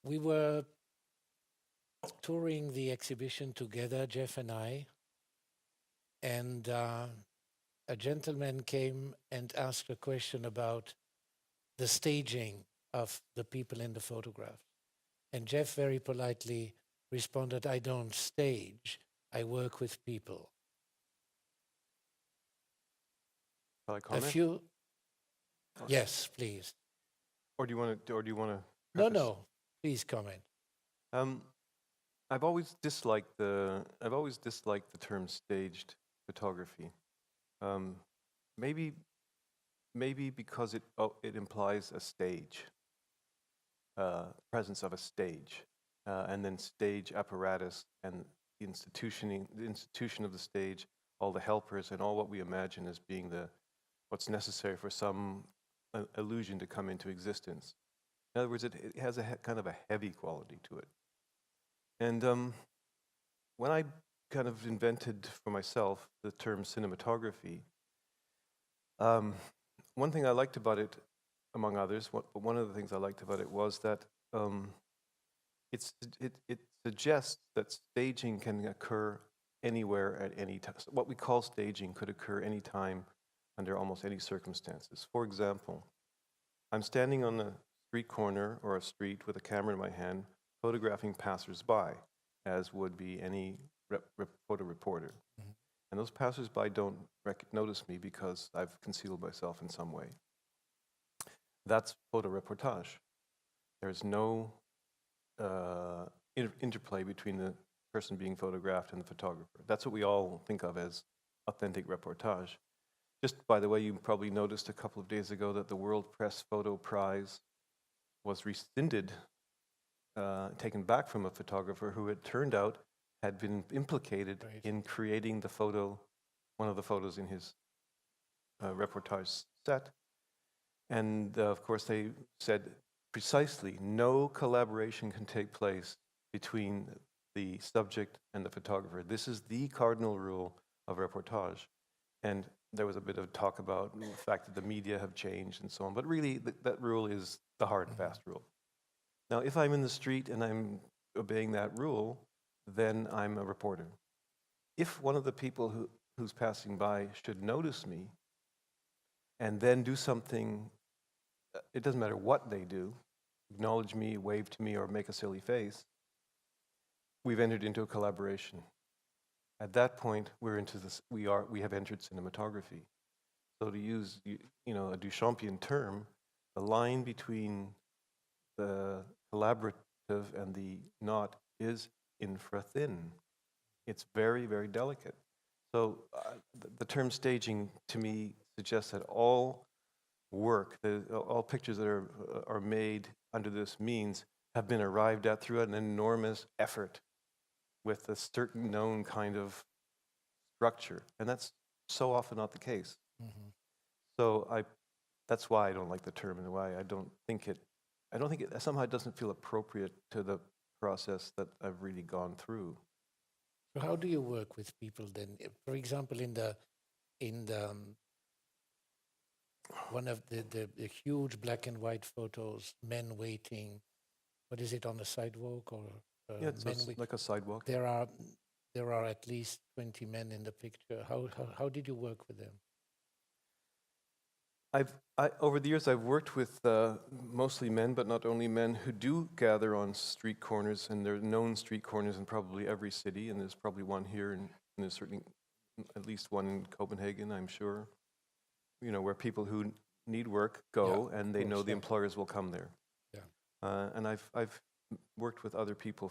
We were touring the exhibition together, Jeff and I, and a gentleman came and asked a question about the staging of the people in the photographs. And Jeff very politely responded, I don't stage, I work with people. Shall I A comment? few, Or, yes, please. or do you want to? Or do you want to No, preface? no, please comment. Um, I've always disliked the term staged photography. Um, maybe maybe because it implies a stage, presence of a stage, and then stage apparatus and the institution of the stage, all the helpers and all what we imagine as being the what's necessary for some illusion to come into existence. In other words, it has a kind of a heavy quality to it. And when I kind of invented for myself the term cinematography, um, one thing I liked about it, among others, one of the things I liked about it was that um, it suggests that staging can occur anywhere at any time. What we call staging could occur anytime under almost any circumstances. For example, I'm standing on a street corner or a street with a camera in my hand, photographing passersby, as would be any photo reporter. Mhm. And those passersby don't notice me because I've concealed myself in some way. That's photo reportage. There's no uh, interplay between the person being photographed and the photographer. That's what we all think of as authentic reportage. Just by the way, you probably noticed a couple of days ago that the World Press Photo Prize was rescinded, taken back from a photographer who it turned out had been implicated Right. in creating the photo, one of the photos in his reportage set. And of course, they said precisely no collaboration can take place between the subject and the photographer. This is the cardinal rule of reportage. And there was a bit of talk about the fact that the media have changed and so on. But really, that rule is the hard and Mhm. fast rule. Now, if I'm in the street and I'm obeying that rule, then I'm a reporter. If one of the people who's passing by should notice me and then do something, it doesn't matter what they do, acknowledge me, wave to me, or make a silly face, we've entered into a collaboration. At that point, we're into this. We have entered cinematography. So to use a Duchampian term, the line between the collaborative and the not is infra-thin. It's very, very delicate. So the term staging to me suggests that all work, all pictures that are made under this means have been arrived at through an enormous effort with a certain known kind of structure, and that's so often not the case. Mhm. So that's why I don't like the term, and why I don't think it somehow it doesn't feel appropriate to the process that I've really gone through. So how do you work with people then? For example, in the one of the huge black and white photos, men waiting. What is it on the sidewalk or Yeah, it's men? like a sidewalk. There are there are at least 20 men in the picture. How did you work with them? Over the years, I've worked with mostly men, but not only men, who do gather on street corners, and there are known street corners in probably every city, and there's probably one here, and there's certainly at least one in Copenhagen, I'm sure. Where people who need work Yeah, go, of and they know course. the Yeah, employers will come there. yeah. And I've worked with other people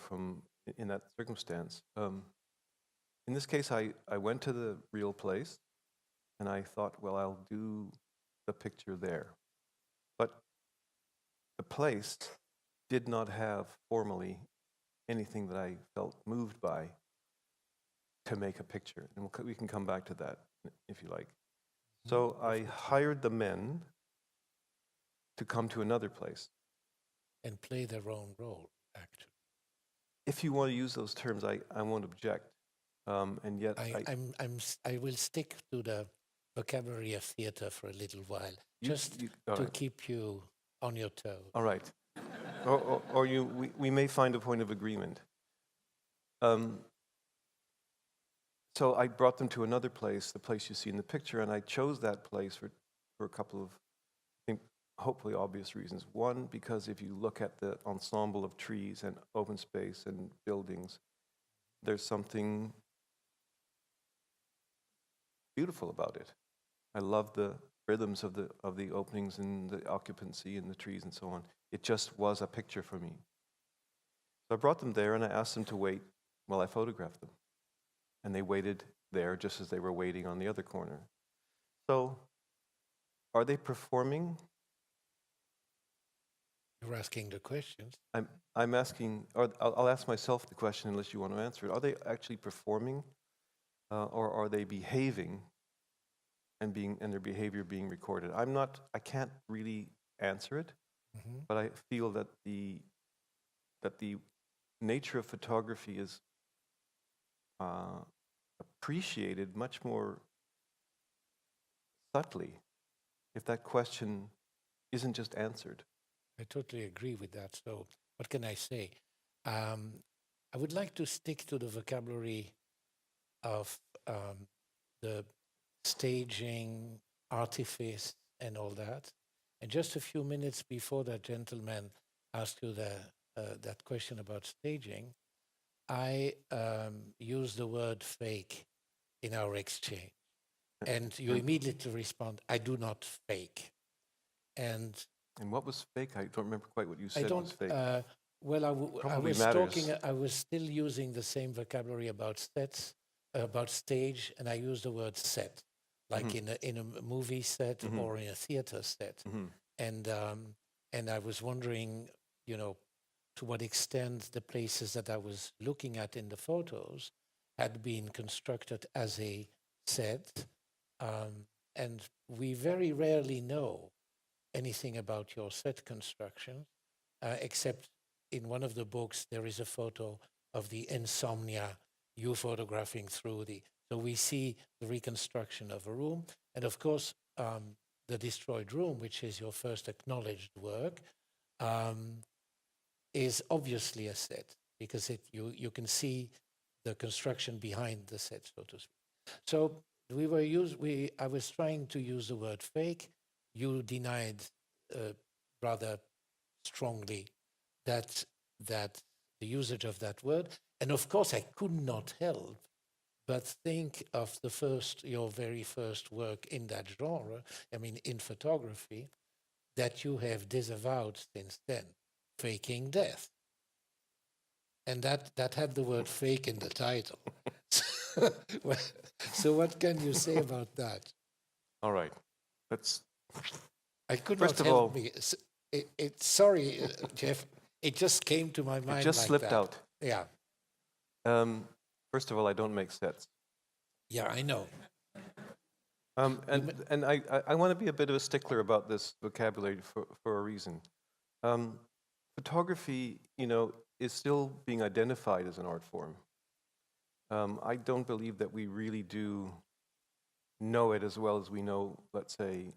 in that circumstance. In this case, I went to the real place, and I thought, well, I'll do the picture there. But the place did not have formally anything that I felt moved by to make a picture. And we can come back to that if you like. Mhm. So I Definitely. hired the men to come to another place. And play their own role, actually. If you want to use those terms, I won't object. And yet, I will stick to the vocabulary of theater for a little while, just all to right, keep you on your toes. all right. or we may find a point of agreement. Um, so I brought them to another place, the place you see in the picture, and I chose that place for a couple of, I think, hopefully obvious reasons. One, because if you look at the ensemble of trees and open space and buildings, there's something beautiful about it. I love the rhythms of the openings and the occupancy and the trees and so on. It just was a picture for me. So I brought them there and I asked them to wait while I photographed them. And they waited there just as they were waiting on the other corner. So, are they performing? You're asking the questions. I'm asking, or I'll ask myself the question unless you want to answer it. Are they actually performing, or are they behaving, and their behavior being recorded? I can't really answer it, but I feel that the nature of photography is appreciated much more subtly if that question isn't just answered. I totally agree with that. So, what can I say? I would like to stick to the vocabulary of the staging, artifice, and all that. And just a few minutes before that gentleman asked you that question about staging, I used the word fake in our exchange. And you immediately respond, I do not fake. And And what was fake? I don't remember quite what you I said was don't, fake. well, I Probably was matters. talking, I was still using the same vocabulary about sets, about stage, and I used the word set, like in a movie set or in a theater set. And I was wondering, you know, to what extent the places that I was looking at in the photos had been constructed as a set. And we very rarely know anything about your set construction, except in one of the books, there is a photo of the insomnia, you photographing through the. So we see the reconstruction of a room. And of course, the destroyed room, which is your first acknowledged work, um, is obviously a set because you can see the construction behind the set, so to speak. So I was trying to use the word fake. You denied rather strongly that that the usage of that word, and of course I could not help but think of your very first work in that genre. I mean, in photography, that you have disavowed since then, faking death, and that had the word fake in the title. So what can you say about that? All right. Let's. I could not First of help all, me. Sorry, Jeff. It just came to my it mind just like slipped that. out. Yeah, First of all, I don't make sets. yeah, I know. And I want to be a bit of a stickler about this vocabulary for a reason. Photography, is still being identified as an art form. I don't believe that we really do know it as well as we know, let's say,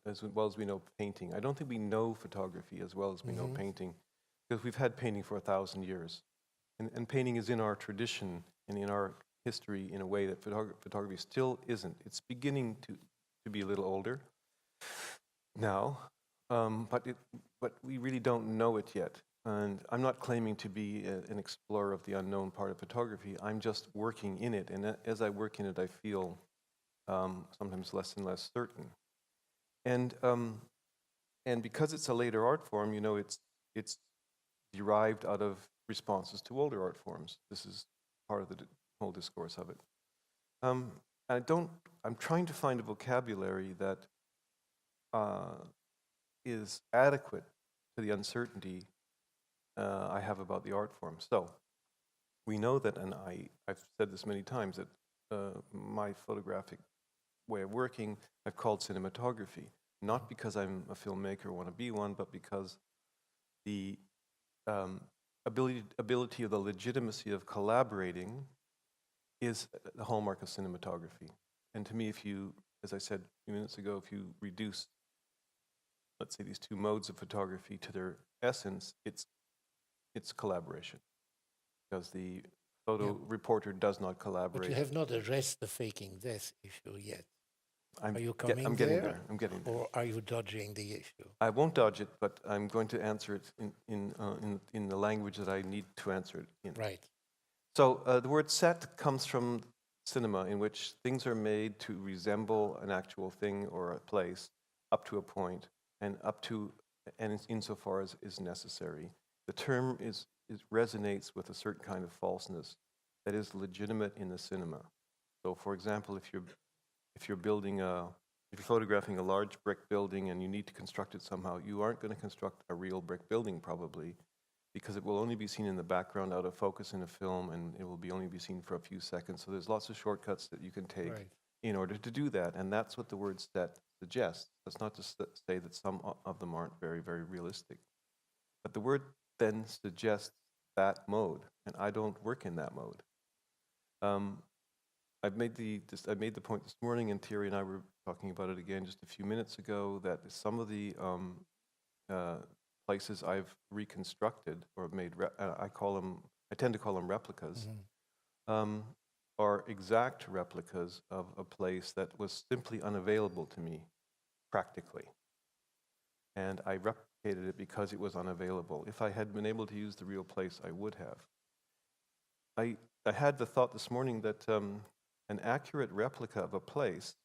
as well as we know painting. I don't think we know photography as well as we know painting, because we've had painting for 1,000 years. And painting is in our tradition and in our history in a way that photography still isn't. It's beginning to be a little older now, but we really don't know it yet. And I'm not claiming to be an explorer of the unknown part of photography. I'm just working in it, and as I work in it, I feel sometimes less and less certain. And because it's a later art form, it's derived out of responses to older art forms. This is part of the whole discourse of it. I'm trying to find a vocabulary that is adequate to the uncertainty I have about the art form. So we know that, and I've said this many times, that my photographic way of working I've called cinematography, not because I'm a filmmaker or want to be one, but because the ability of the legitimacy of collaborating is the hallmark of cinematography. And to me, if you, as I said a few minutes ago, if you reduce let's say, these two modes of photography to their essence, it's collaboration, because the photo Yeah. reporter does not But you collaborate. have not addressed the faking death issue yet. Are you I'm coming getting there, there. I'm getting there. or are you dodging the issue? I won't dodge it, but I'm going to answer it in the language that I need to answer it in. Right. So the word set comes from cinema, in which things are made to resemble an actual thing or a place up to a point, and insofar as is necessary. The term resonates with a certain kind of falseness that is legitimate in the cinema. So, for example, if you're photographing a large brick building and you need to construct it somehow, you aren't going to construct a real brick building probably, because it will only be seen in the background out of focus in a film, and it will only be seen for a few seconds. So there's lots of shortcuts that you can take Right. in order to do that, and that's what the word set suggests. That's not to say that some of them aren't very, very realistic. But the word then suggests that mode, and I don't work in that mode. I made the point this morning, and Thierry and I were talking about it again just a few minutes ago, that some of the places I've reconstructed or made, I tend to call them replicas, are exact replicas of a place that was simply unavailable to me, practically. And I replicated it because it was unavailable. If I had been able to use the real place, I would have. I had the thought this morning that an accurate replica of a place,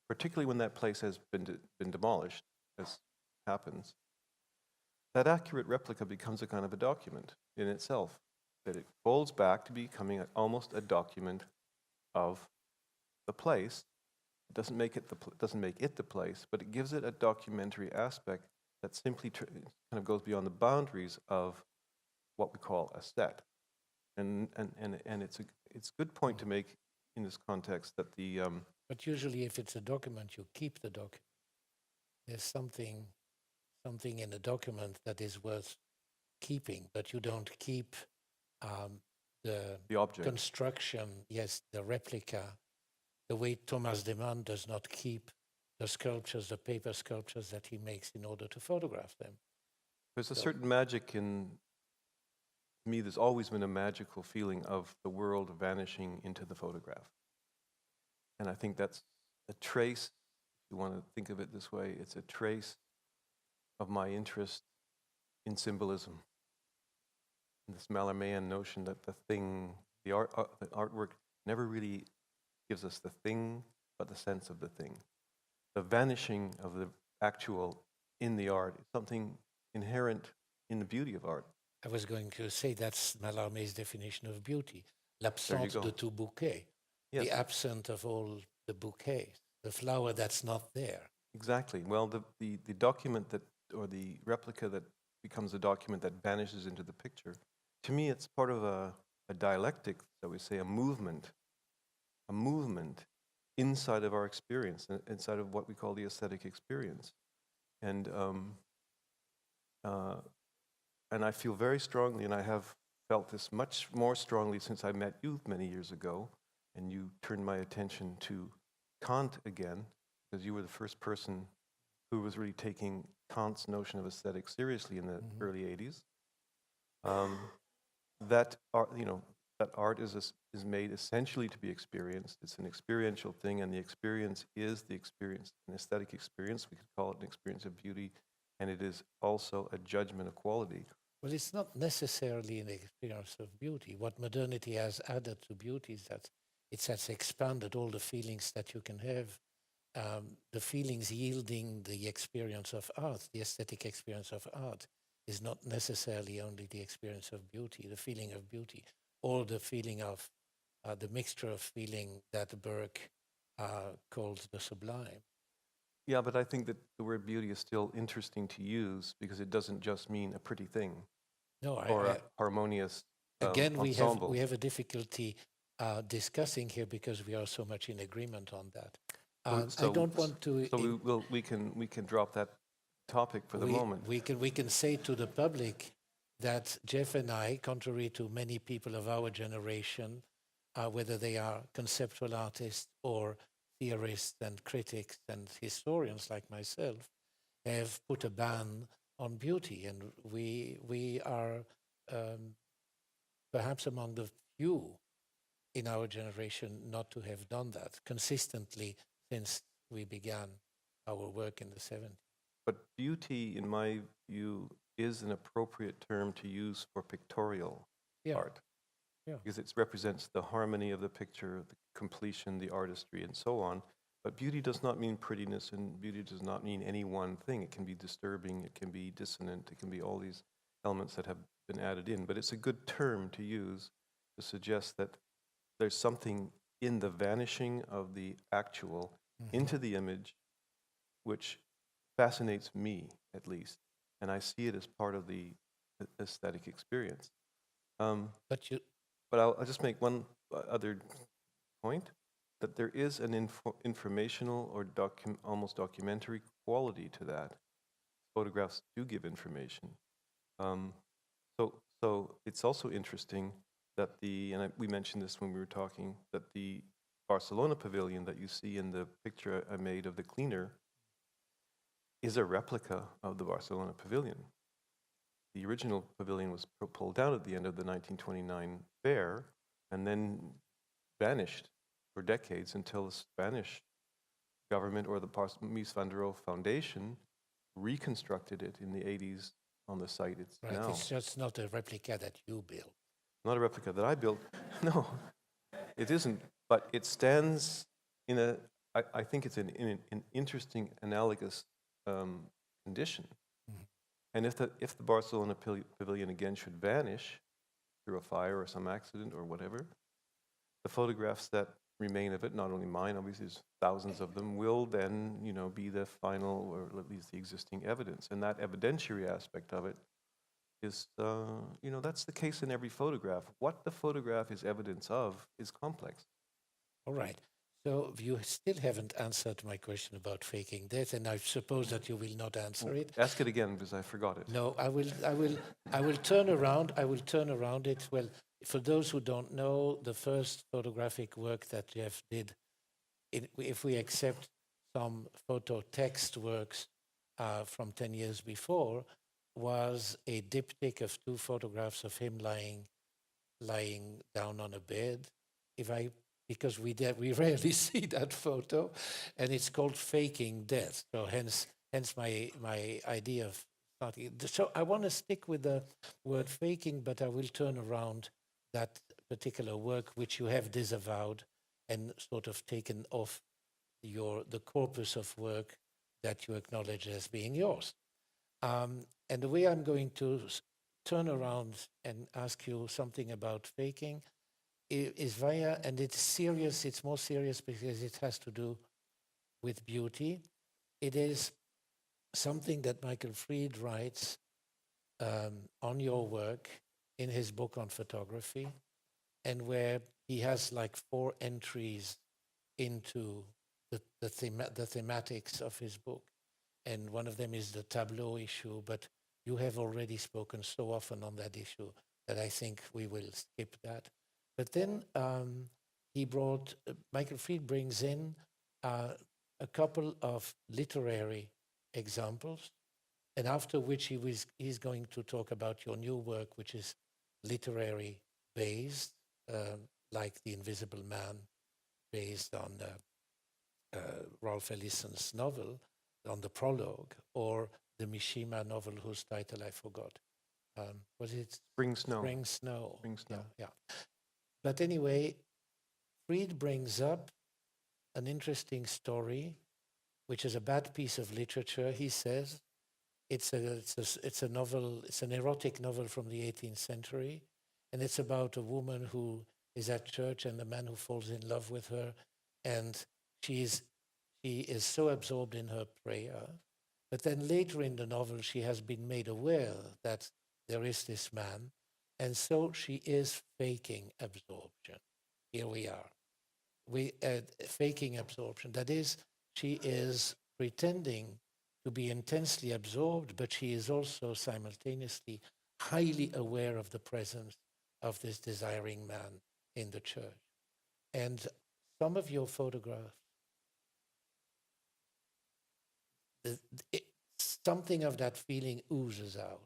particularly when that place has been demolished, as happens, that accurate replica becomes a kind of a document in itself, that it folds back to becoming almost a document of the place. It doesn't make it the place, but it gives it a documentary aspect that simply kind of goes beyond the boundaries of what we call a set. And it's a good point to make in this context that the But usually, if it's a document, you keep the document. There's something in a document that is worth keeping, but you don't keep the object. construction. Yes, the replica. The way Thomas Deman does not keep the sculptures, the paper sculptures that he makes in order to photograph them. There's a certain magic in me. There's always been a magical feeling of the world vanishing into the photograph. And I think that's a trace, if you want to think of it this way, it's a trace of my interest in symbolism. And this Mallarméan notion that the artwork never really gives us the thing, but the sense of the thing. The vanishing of the actual in the art is something inherent in the beauty of art. I was going to say that's Mallarmé's definition of beauty. There you L'absence go. de tout bouquet. Yes. The absence of all the bouquets. The flower that's not there. Exactly. Well, the document that, or the replica that becomes a document that vanishes into the picture, to me it's part of a dialectic, shall we say, a movement inside of our experience, inside of what we call the aesthetic experience. And I feel very strongly, and I have felt this much more strongly since I met you many years ago, and you turned my attention to Kant again, because you were the first person who was really taking Kant's notion of aesthetic seriously in the early 80s. That art is made essentially to be experienced. It's an experiential thing, and the experience is the experience, an aesthetic experience. We could call it an experience of beauty, and it is also a judgment of quality. Well, it's not necessarily an experience of beauty. What modernity has added to beauty is that it has expanded all the feelings that you can have, the feelings yielding the experience of art, the aesthetic experience of art, is not necessarily only the experience of beauty, the feeling of beauty, or the feeling of the mixture of feeling that Burke calls the sublime. Yeah, but I think that the word beauty is still interesting to use because it doesn't just mean a pretty thing No, or a harmonious again, ensemble. we have a difficulty discussing here because we are so much in agreement on that. I don't want to. So we can drop that topic for the moment. We can say to the public that Jeff and I, contrary to many people of our generation, whether they are conceptual artists or theorists and critics and historians like myself, have put a ban on beauty, and we are um, perhaps among the few in our generation not to have done that consistently since we began our work in the 70s. But beauty, in my view, is an appropriate term to use for pictorial Yeah, art yeah, because it represents the harmony of the picture, the completion, the artistry, and so on. But beauty does not mean prettiness, and beauty does not mean any one thing. It can be disturbing, it can be dissonant, it can be all these elements that have been added in. But it's a good term to use to suggest that there's something in the vanishing of the actual into the image which fascinates me, at least, and I see it as part of the aesthetic experience. But you, But I'll just make one other point, that there is an informational or almost documentary quality to that. Photographs do give information. Um, so it's also interesting that we mentioned this when we were talking, that the Barcelona pavilion that you see in the picture I made of the cleaner is a replica of the Barcelona pavilion. The original pavilion was pulled down at the end of the 1929 fair and then vanished for decades until the Spanish government or the Mies van der Rohe Foundation reconstructed it in the 80s on the site it's right, now. it's just not a replica that you built. Not a replica that I built. No, it isn't. But it stands in I think it's in an interesting analogous condition. Mhm. And if the Barcelona pavilion again should vanish through a fire or some accident or whatever, the photographs that remain of it, not only mine, obviously there's thousands of them, will then, be the final or at least the existing evidence. And that evidentiary aspect of it is, that's the case in every photograph. What the photograph is evidence of is complex. All right. So you still haven't answered my question about faking death, and I suppose that you will not answer it. Ask it again because I forgot it. No, I will turn around. I will turn around it. Well, for those who don't know, the first photographic work that Jeff did, if we accept some photo text works from 10 years before, was a diptych of two photographs of him lying down on a bed. If I Because we rarely see that photo, and it's called faking death. So hence my idea of starting. So I want to stick with the word faking, but I will turn around that particular work which you have disavowed and sort of taken off the corpus of work that you acknowledge as being yours. And the way I'm going to turn around and ask you something about faking is via, and it's serious, it's more serious because it has to do with beauty. It is something that Michael Fried writes on your work in his book on photography, and where he has like 4 entries into the thematics of his book. And one of them is the tableau issue, but you have already spoken so often on that issue that I think we will skip that. But then Michael Fried brings in uh, a couple of literary examples, and after which he's going to talk about your new work, which is literary based, like The Invisible Man, based on Ralph Ellison's novel, on the prologue, or the Mishima novel whose title I forgot. Was it Spring Snow. Spring Snow? Spring Snow. Yeah, yeah. But anyway, Fried brings up an interesting story, which is a bad piece of literature. He says it's a novel. It's an erotic novel from the 18th century, and it's about a woman who is at church and a man who falls in love with her, and she's she is so absorbed in her prayer. But then later in the novel, she has been made aware that there is this man, and so she is faking absorption. Here we are. Faking absorption. That is, she is pretending to be intensely absorbed, but she is also simultaneously highly aware of the presence of this desiring man in the church. And some of your photographs, the, it, something of that feeling oozes out.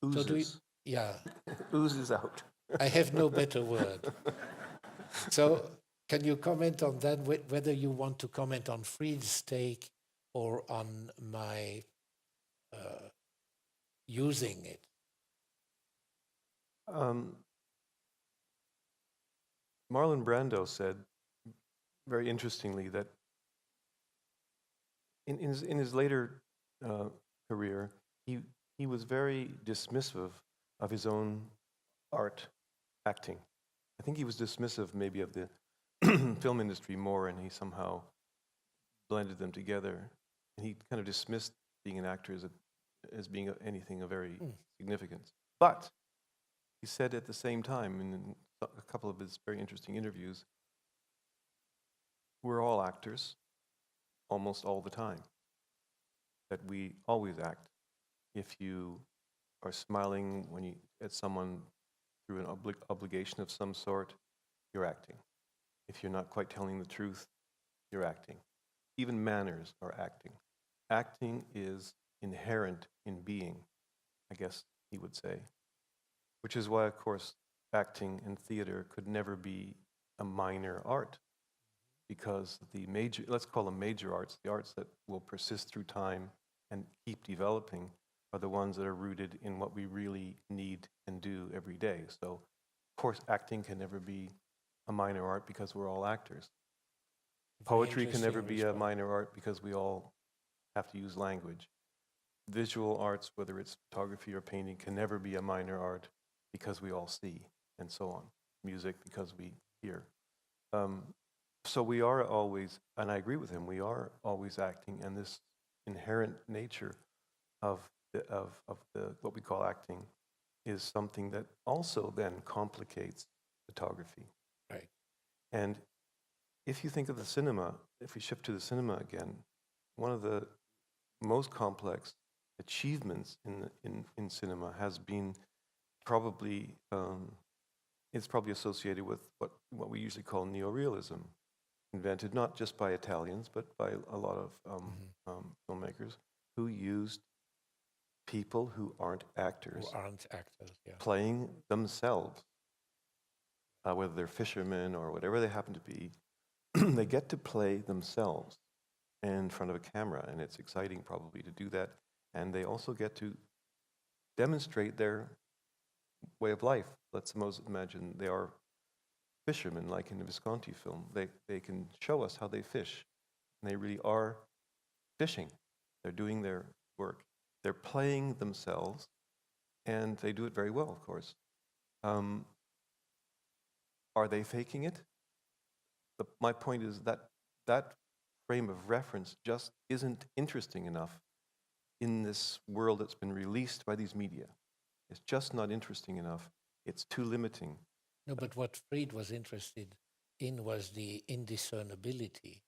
So do you, Oozes. yeah, Oozes out. I have no better word. So can you comment on that, whether you want to comment on Fried's take or on my using it? Um, Marlon Brando said very interestingly that in his later uh, career, he was very dismissive of his own art, acting. I think he was dismissive maybe of the film industry more, and he somehow blended them together. And he kind of dismissed being an actor as being anything of very significance. But he said at the same time in a couple of his very interesting interviews, we're all actors almost all the time, that we always act. If you are smiling when you at someone through an obligation of some sort, you're acting. If you're not quite telling the truth, you're acting. Even manners are acting. Acting is inherent in being, I guess he would say, which is why, of course, acting and theater could never be a minor art, because the major, let's call them major arts, the arts that will persist through time and keep developing, are the ones that are rooted in what we really need and do every day. So, of course, acting can never be a minor art because we're all actors. Poetry can never be a minor art because we all have to use language. Visual arts, whether it's photography or painting, can never be a minor art because we all see, and so on. Music, because we hear. So we are always, and I agree with him, we are always acting, and this inherent nature of the what we call acting is something that also then complicates photography. Right. And if you think of the cinema, if we shift to the cinema again, one of the most complex achievements in cinema has been probably it's probably associated with what we usually call neorealism, invented not just by Italians but by a lot of filmmakers who used people who aren't actors, Yeah. playing themselves, whether they're fishermen or whatever they happen to be. They get to play themselves in front of a camera, and it's exciting probably to do that. And they also get to demonstrate their way of life. Let's suppose, imagine they are fishermen, like in the Visconti film. They can show us how they fish, and they really are fishing. They're doing their work. They're playing themselves, and they do it very well, of course. Are they faking it? My point is that that frame of reference just isn't interesting enough in this world that's been released by these media. It's just not interesting enough. It's too limiting. No, but what Fried was interested in was the indiscernibility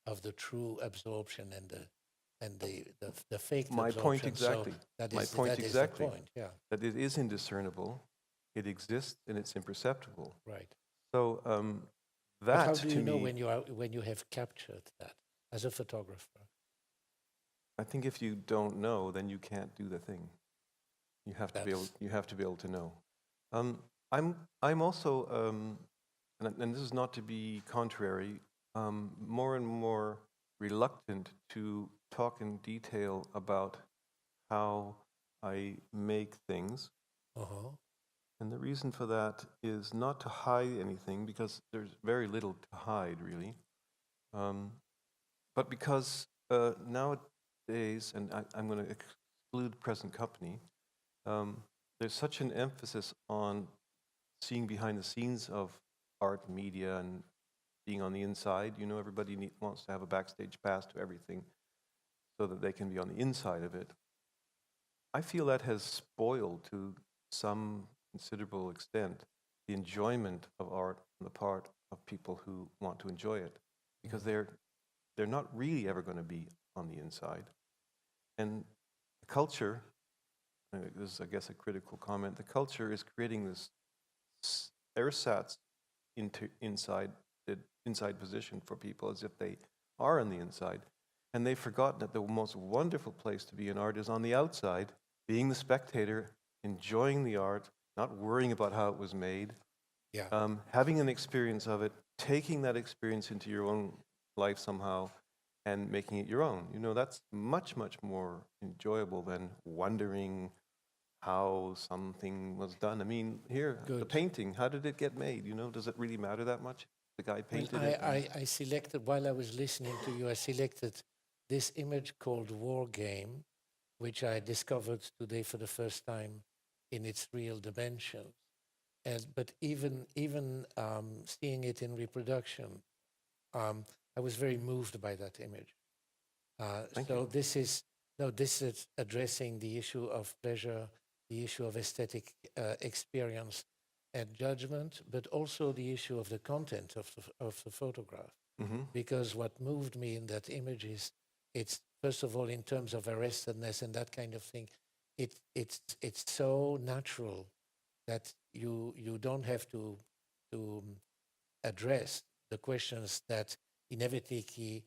of the true absorption and the faked My point absorption. exactly. So that My is point that is exactly. the point. Yeah. That it is indiscernible, it exists, and it's imperceptible. Right. So But how that do to you know me, when you have captured that as a photographer? I think if you don't know, then you can't do the thing. You have to be able. You have to be able to know. I'm also, and this is not to be contrary, more and more reluctant to talk in detail about how I make things. Uh-huh. And the reason for that is not to hide anything, because there's very little to hide, really. But because nowadays, and I'm going to exclude present company, there's such an emphasis on seeing behind the scenes of art, media, and being on the inside. You know, everybody wants to have a backstage pass to everything so that they can be on the inside of it. I feel that has spoiled, to some considerable extent, the enjoyment of art on the part of people who want to enjoy it, because they're not really ever going to be on the inside. And the culture, this is, I guess, a critical comment, the culture is creating this ersatz inside position for people, as if they are on the inside. And they've forgotten that the most wonderful place to be in art is on the outside, being the spectator, enjoying the art, not worrying about how it was made, Yeah, having an experience of it, taking that experience into your own life somehow, and making it your own. You know, that's much, much more enjoyable than wondering how something was done. I mean, here, the good. painting, how did it get made? You know, does it really matter that much? The guy Well, painted it. I selected, while I was listening to you, I selected this image called War Game, which I discovered today for the first time in its real dimensions. And, but even seeing it in reproduction, I was very moved by that image. Thank you. So this is no, this is addressing the issue of pleasure, the issue of aesthetic experience and judgment, but also the issue of the content of the photograph. Hmm. Because what moved me in that image is, it's first of all in terms of arrestedness and that kind of thing. It's so natural that you don't have to address the questions that inevitably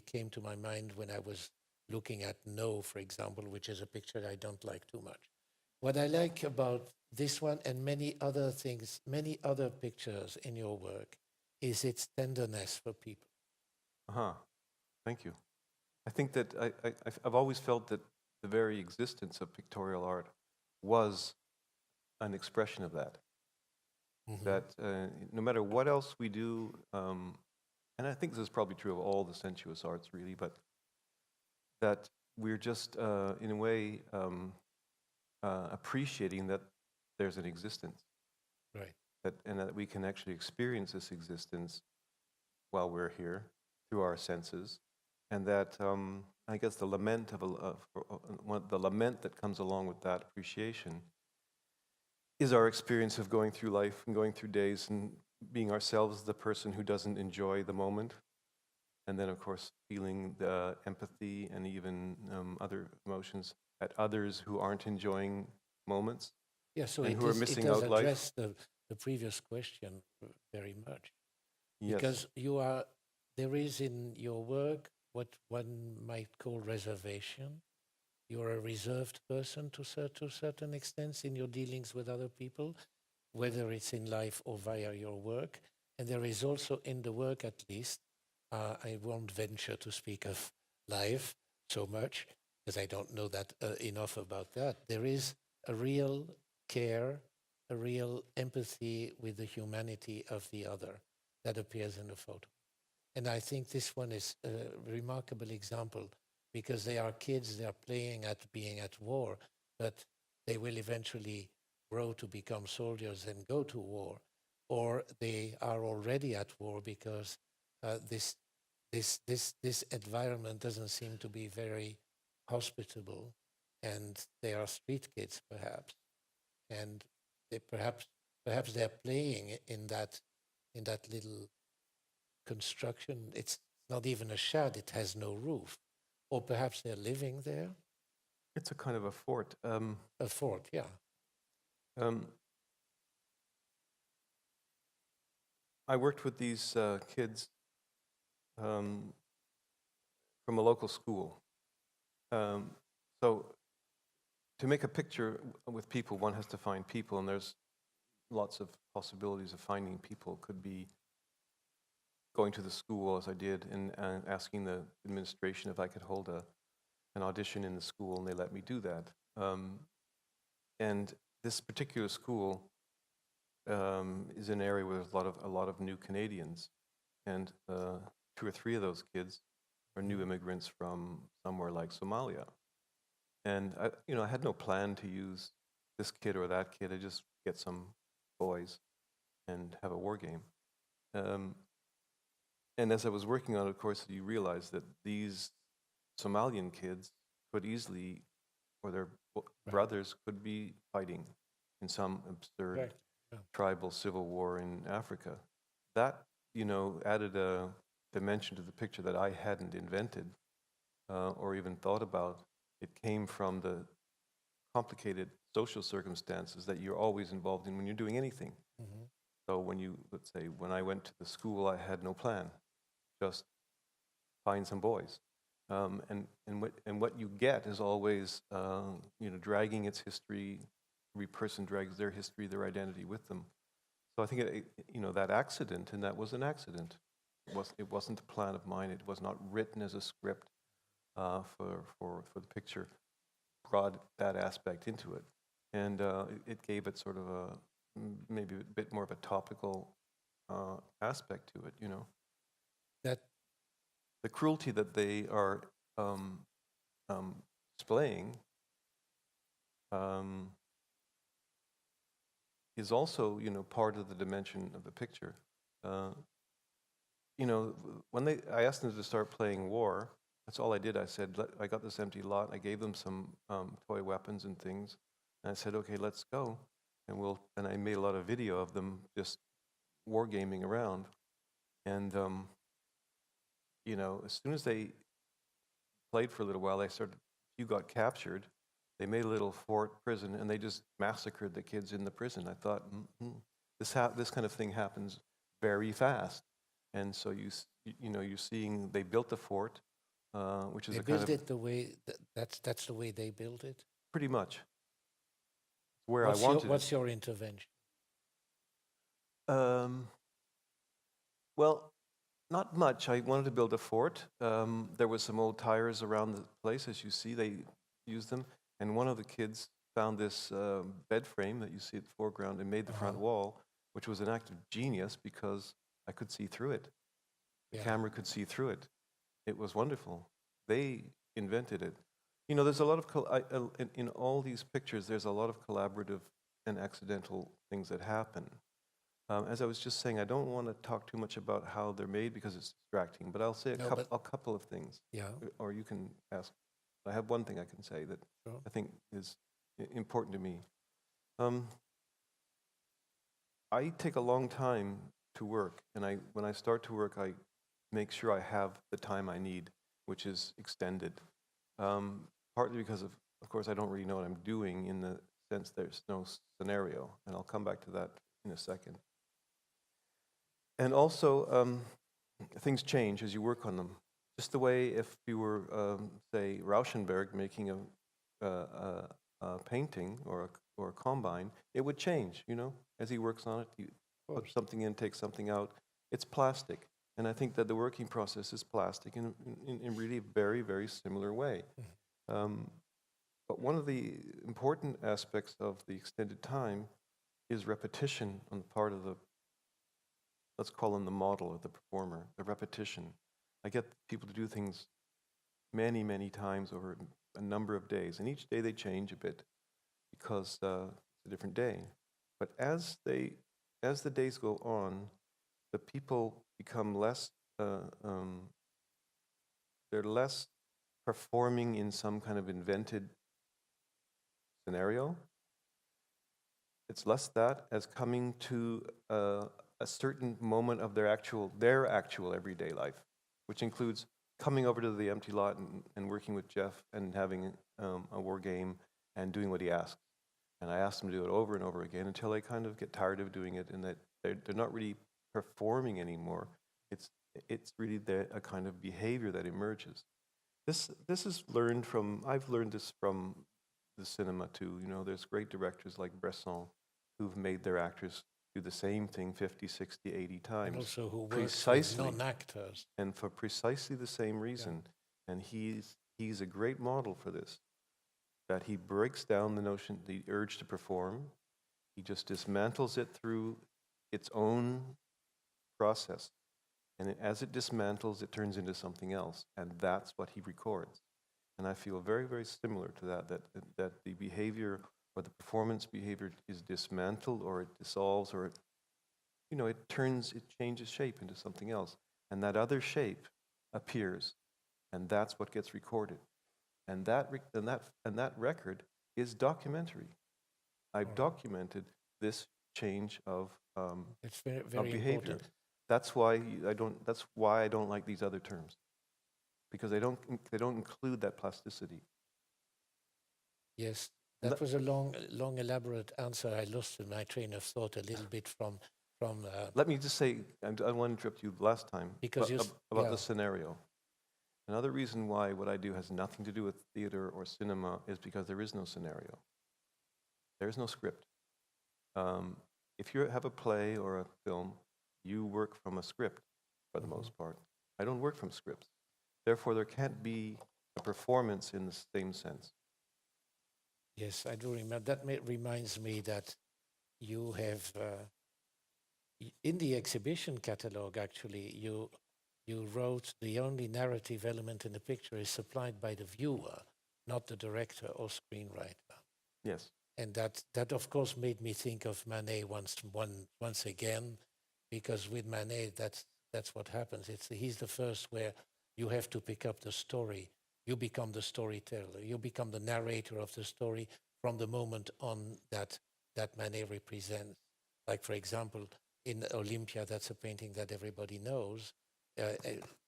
came to my mind when I was looking at No, for example, which is a picture I don't like too much. What I like about this one and many other things, many other pictures in your work, is its tenderness for people. Uh-huh. Thank you. I think that I've always felt that the very existence of pictorial art was an expression of that. Hmm. That no matter what else we do, and I think this is probably true of all the sensuous arts, really, but that we're just, in a way, appreciating that there's an existence, Right. and that we can actually experience this existence while we're here through our senses, and that I guess the lament the lament that comes along with that appreciation is our experience of going through life and going through days and being ourselves the person who doesn't enjoy the moment, and then of course feeling the empathy and even other emotions at others who aren't enjoying moments Yeah, so and it who are is. It missing does out life. address the previous question very much, Yes. because you are, there is in your work what one might call reservation. You're a reserved person to a certain extent in your dealings with other people, whether it's in life or via your work. And there is also in the work, at least, I won't venture to speak of life so much because I don't know that enough about that. There is a real care, a real empathy with the humanity of the other that appears in the photo. And I think this one is a remarkable example because they are kids, they are playing at being at war, but they will eventually grow to become soldiers and go to war. Or they are already at war because this environment doesn't seem to be very hospitable, and they are street kids perhaps, and they perhaps they're playing in that little construction. It's not even a shed, it has no roof. Or perhaps they're living there. It's a kind of a fort. A fort, yeah. Um, I worked with these kids um, from a local school. Um, so to make a picture with people, one has to find people, and there's lots of possibilities of finding people. Could be going to the school, as I did, and asking the administration if I could hold an audition in the school, and they let me do that. And this particular school is an area where there's a lot of new Canadians, and two or three of those kids are new immigrants from somewhere like Somalia. And I had no plan to use this kid or that kid. I just get some boys and have a war game. Um, and as I was working on it, of course, you realize that these Somalian kids could easily, or their Right. brothers could be fighting in some absurd Correct. Yeah. tribal civil war in Africa. That, added a dimension to the picture that I hadn't invented or even thought about. It came from the complicated social circumstances that you're always involved in when you're doing anything. Mhm. So let's say, when I went to the school, I had no plan, just find some boys. And what you get is always, dragging its history. Every person drags their history, their identity with them. So I think, that accident, and that was an accident. It wasn't a plan of mine. It was not written as a script for the picture. Brought that aspect into it, and it gave it sort of maybe a bit more of a topical aspect to it. That The cruelty that they are displaying is also, part of the dimension of the picture. When I asked them to start playing war, that's all I did. I said, I got this empty lot. I gave them some toy weapons and things, and I said, okay, let's go, and I made a lot of video of them just wargaming around, and as soon as they played for a little while, you got captured. They made a little fort prison, and they just massacred the kids in the prison. I thought, this kind of thing happens very fast, and so you're seeing they built the fort, which is they a kind built of it the way that's the way they built it. pretty much where What's I wanted what's your intervention? it. Well, not much. I wanted to build a fort. There was some old tires around the place, as you see. They used them, and one of the kids found this bed frame that you see at the foreground and made the front wall, which was an act of genius because I could see through it. The camera could see through it. It was wonderful. They invented it. There's a lot of in all these pictures. There's a lot of collaborative and accidental things that happen. As I was just saying, I don't want to talk too much about how they're made because it's distracting, but I'll say a couple of things. Yeah. Or you can ask. I have one thing I can say that I think is important to me. I take a long time to work, and when I start to work, I make sure I have the time I need, which is extended. Partly because of course, I don't really know what I'm doing in the sense there's no scenario, and I'll come back to that in a second. And also, things change as you work on them. Just the way if you were, say, Rauschenberg making a painting or a combine, it would change, as he works on it. You put something in, take something out. It's plastic. And I think that the working process is plastic in really a very, very similar way. But one of the important aspects of the extended time is repetition on the part of let's call him the model or the performer, the repetition. I get people to do things many, many times over a number of days, and each day they change a bit because it's a different day. But as the days go on, the people become less, they're less performing in some kind of invented scenario. It's less that as coming to a certain moment of their actual everyday life, which includes coming over to the empty lot and working with Jeff and having a war game and doing what he asks. And I ask them to do it over and over again until they kind of get tired of doing it, and that they're not really performing anymore. It's really a kind of behavior that emerges. This is learned from, I've learned this from the cinema too. There's great directors like Bresson who've made their actors do the same thing 50, 60, 80 times. And also who works with non-actors. And for precisely the same reason. Yeah. And he's a great model for this, that he breaks down the notion, the urge to perform. He just dismantles it through its own process. And as it dismantles, it turns into something else. And that's what he records. And I feel very, very similar to that the behavior or the performance behavior is dismantled, or it dissolves, or it changes shape into something else. And that other shape appears, and that's what gets recorded. And that record is documentary. I've documented this change of it's very, very behavior. important. That's why I don't like these other terms, because they don't include that plasticity. Yes, that was a long, elaborate answer. I lost in my train of thought a little bit from. Let me just say, I want to interrupt you last time because about the scenario. Another reason why what I do has nothing to do with theater or cinema is because there is no scenario. There is no script. If you have a play or a film, you work from a script for the most part. I don't work from scripts. Therefore, there can't be a performance in the same sense. Yes, I do remember. That reminds me that you have in the exhibition catalog. Actually, you wrote the only narrative element in the picture is supplied by the viewer, not the director or screenwriter. Yes. And that of course made me think of Manet once again, because with Manet that's what happens. He's the first where you have to pick up the story. You become the storyteller. You become the narrator of the story from the moment on that Manet represents. Like for example, in Olympia, that's a painting that everybody knows.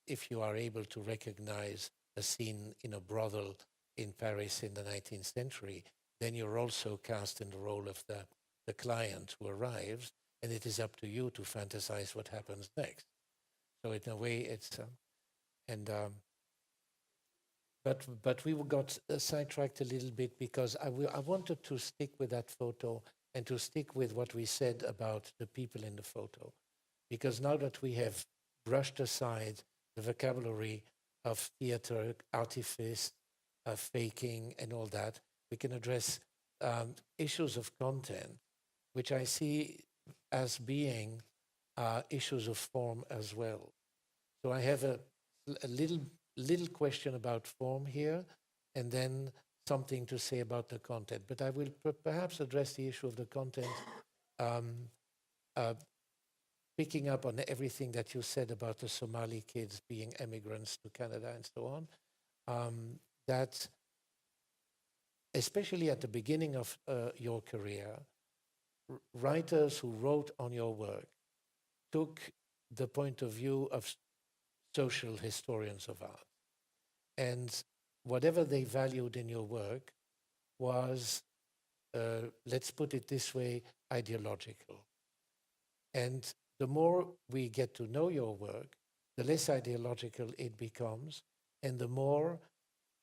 If you are able to recognize a scene in a brothel in Paris in the 19th century, then you're also cast in the role of the client who arrives, and it is up to you to fantasize what happens next. So in a way, it's and but we got sidetracked a little bit because I wanted to stick with that photo and to stick with what we said about the people in the photo, because now that we have brushed aside the vocabulary of theater, artifice, faking, and all that, we can address issues of content, which I see as being issues of form as well. So I have a little question about form here, and then something to say about the content. But I will perhaps address the issue of the content, um, uh, picking up on everything that you said about the Somali kids being immigrants to Canada and so on. That especially at the beginning of your career, writers who wrote on your work took the point of view of social historians of art. And whatever they valued in your work was, let's put it this way, ideological. And the more we get to know your work, the less ideological it becomes, and the more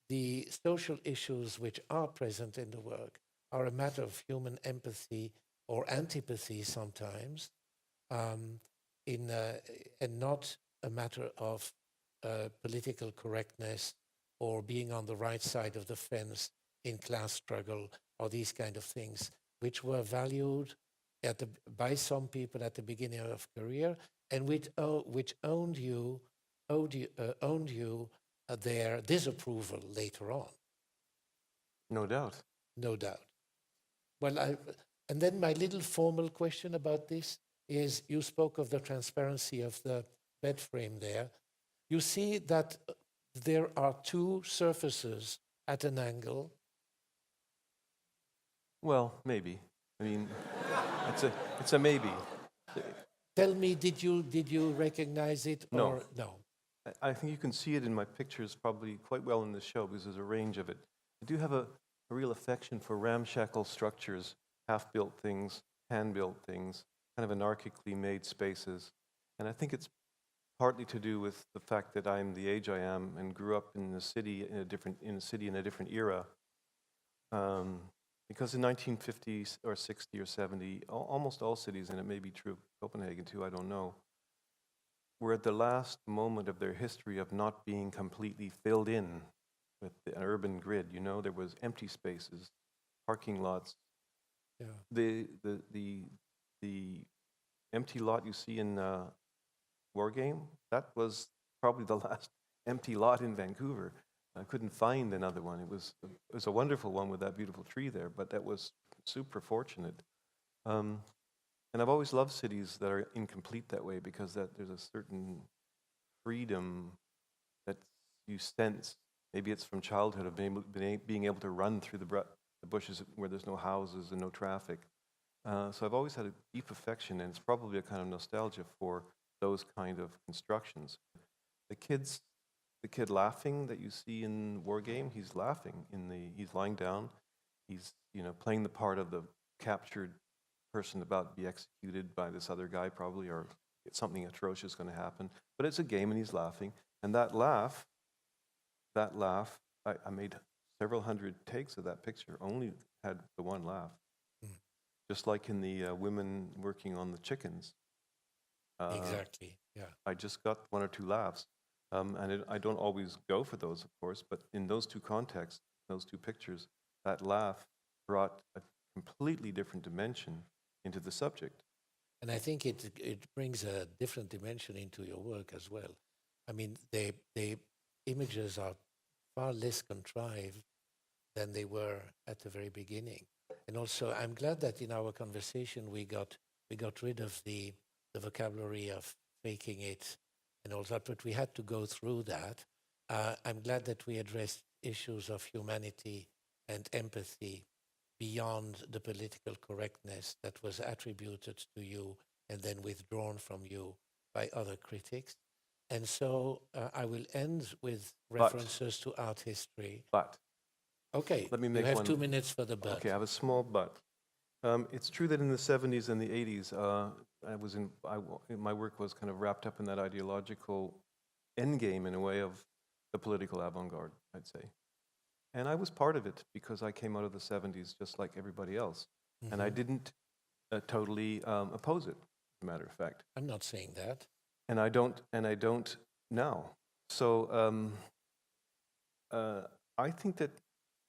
the social issues which are present in the work are a matter of human empathy or antipathy sometimes, um, and not a matter of political correctness or being on the right side of the fence in class struggle or these kind of things, which were valued by some people at the beginning of career and which owned you their disapproval later on, No doubt. no doubt. Well, and then my little formal question about this is you spoke of the transparency of the bed frame there. You see that there are two surfaces at an angle. Well, maybe. I mean, it's a it's a maybe. Tell me, did you recognize it No. or no? I think you can see it in my pictures probably quite well in the show because there's a range of it. I do have a real affection for ramshackle structures, half-built things, hand-built things, kind of anarchically made spaces. And I think it's partly to do with the fact that I'm the age I am and grew up in a city in a different era. Because in 1950 or 60 or 70, almost all cities, and it may be true of Copenhagen too, I don't know, were at the last moment of their history of not being completely filled in with an urban grid. You know, there was empty spaces, parking lots. Yeah. The empty lot you see in War Game, that was probably the last empty lot in Vancouver. I couldn't find another one. It was a wonderful one with that beautiful tree there, but that was super fortunate. And I've always loved cities that are incomplete that way because there's a certain freedom that you sense. Maybe it's from childhood of being able to run through the bushes where there's no houses and no traffic. So I've always had a deep affection, and it's probably a kind of nostalgia for those kind of constructions. The kid laughing that you see in War Game, he's laughing he's lying down, he's playing the part of the captured person about to be executed by this other guy probably, or something atrocious going to happen. But it's a game and he's laughing, and that laugh that laugh, I made several hundred takes of that picture, only had the one laugh. Mm. Just like in the women working on the chickens. Exactly. Yeah. I just got one or two laughs. I don't always go for those, of course, but in those two contexts, those two pictures, that laugh brought a completely different dimension into the subject. And I think it brings a different dimension into your work as well. I mean, the images are far less contrived than they were at the very beginning. And also, I'm glad that in our conversation we got rid of the vocabulary of faking it and all that, but we had to go through that. I'm glad that we addressed issues of humanity and empathy beyond the political correctness that was attributed to you and then withdrawn from you by other critics. And so I will end with But, references to art history. but, Okay, let me you make have one. 2 minutes for the but. Okay, I have a small but. It's true that in the 70s and the 80s, my work was kind of wrapped up in that ideological endgame, in a way, of the political avant-garde, I'd say. And I was part of it because I came out of the 70s just like everybody else. And I Mhm. didn't totally oppose it, as a matter of fact. I'm not saying that. And I don't now. So I think that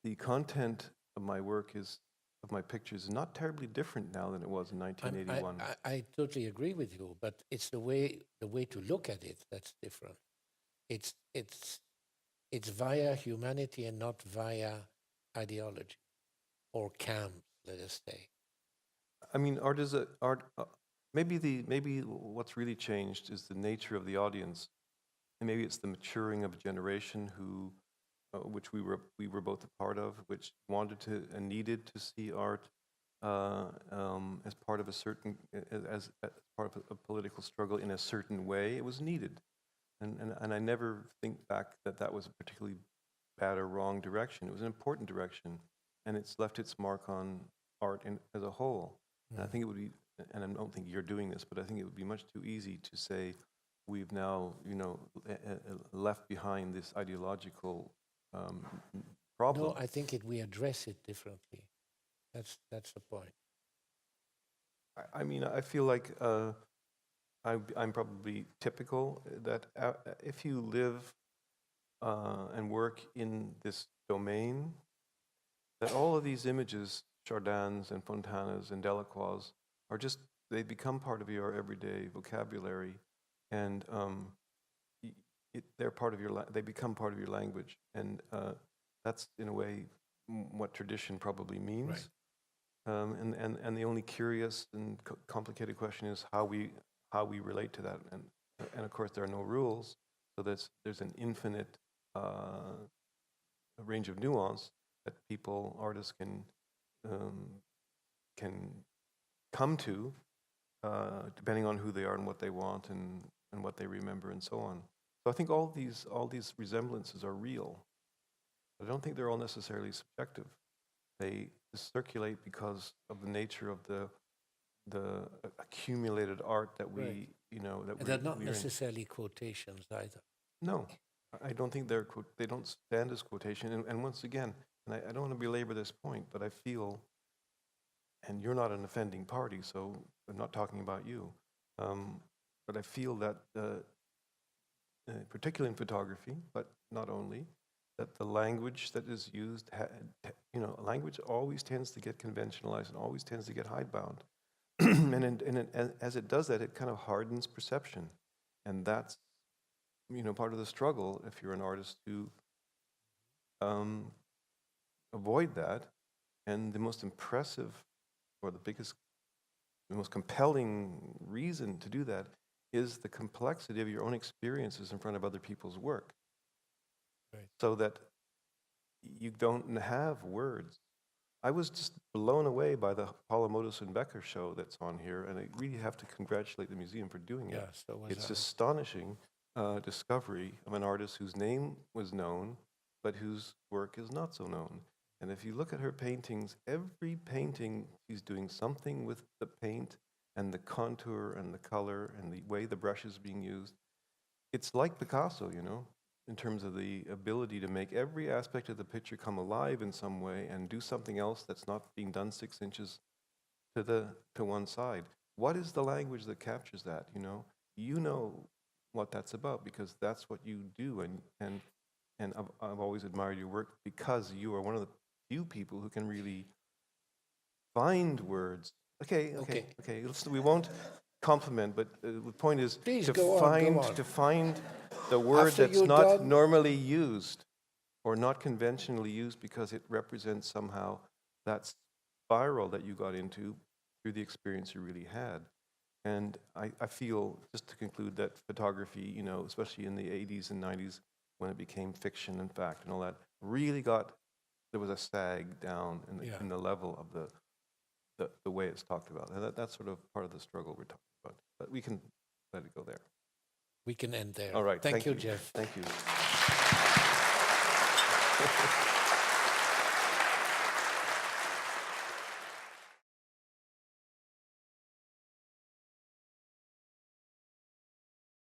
the content of my work of my pictures is not terribly different now than it was in I'm, 1981. I totally agree with you, but it's the way to look at it that's different. It's it's it's via humanity and not via ideology or camps, let us say. I mean, art. Maybe what's really changed is the nature of the audience, and maybe it's the maturing of a generation which we were both a part of, which wanted to and needed to see art as part of a certain as part of a political struggle in a certain way. It was needed, and I never think back that that was a particularly bad or wrong direction. It was an important direction, and it's left its mark on art as a whole. And I Mm. think it would be, and I don't think you're doing this, but I think it would be much too easy to say we've now, left behind this ideological um, No, problem. I think we address it differently. That's the point. I mean, I feel like I'm probably typical that if you live and work in this domain, that all of these images, Chardins and Fontanas and Delacroix, are just, they become part of your everyday vocabulary, and they're part of they become part of your language, and that's in a way what tradition probably means. Right. And the only curious and complicated question is how we relate to that, and of course there are no rules, so there's an infinite range of nuance that artists um, can come to, depending on who they are and what they want and what they remember and so on. So I think all these resemblances are real. I don't think they're all necessarily subjective. They circulate because of the nature of the accumulated art that Right. that And they're not we're in. necessarily quotations either. No, I don't think they don't stand as quotation. And once again, and I don't want to belabor this point, but I feel, and you're not an offending party, so I'm not talking about you, but I feel that, particularly in photography, but not only, that the language that is used, language always tends to get conventionalized and always tends to get hidebound. As it does that, it kind of hardens perception. And that's, part of the struggle, if you're an artist, to um, avoid that. And the most impressive, or the most compelling reason to do that is the complexity of your own experiences in front of other people's work. Right. So that you don't have words. I was just blown away by the Palomotos and Becker show that's on here, and I really have to congratulate the museum for doing it. Yeah, so was It's I. astonishing discovery of an artist whose name was known, but whose work is not so known. And if you look at her paintings, every painting, she's doing something with the paint and the contour and the color and the way the brush is being used. It's like Picasso, in terms of the ability to make every aspect of the picture come alive in some way and do something else that's not being done 6 inches to one side. What is the language that captures that? You know what that's about because that's what you do, and I've always admired your work because you are one of the few people who can really find words. Okay. We won't compliment, but the point is Please to go on. find the word After that's you're not done, normally used or not conventionally used because it represents somehow that spiral that you got into through the experience you really had. And I feel, just to conclude, that photography, especially in the 80s and 90s, when it became fiction and fact and all that, really there was a sag down in the level of the way it's talked about. And that's sort of part of the struggle we're talking about. But we can let it go there. we can end there. All right. Thank you, Jeff. Thank you.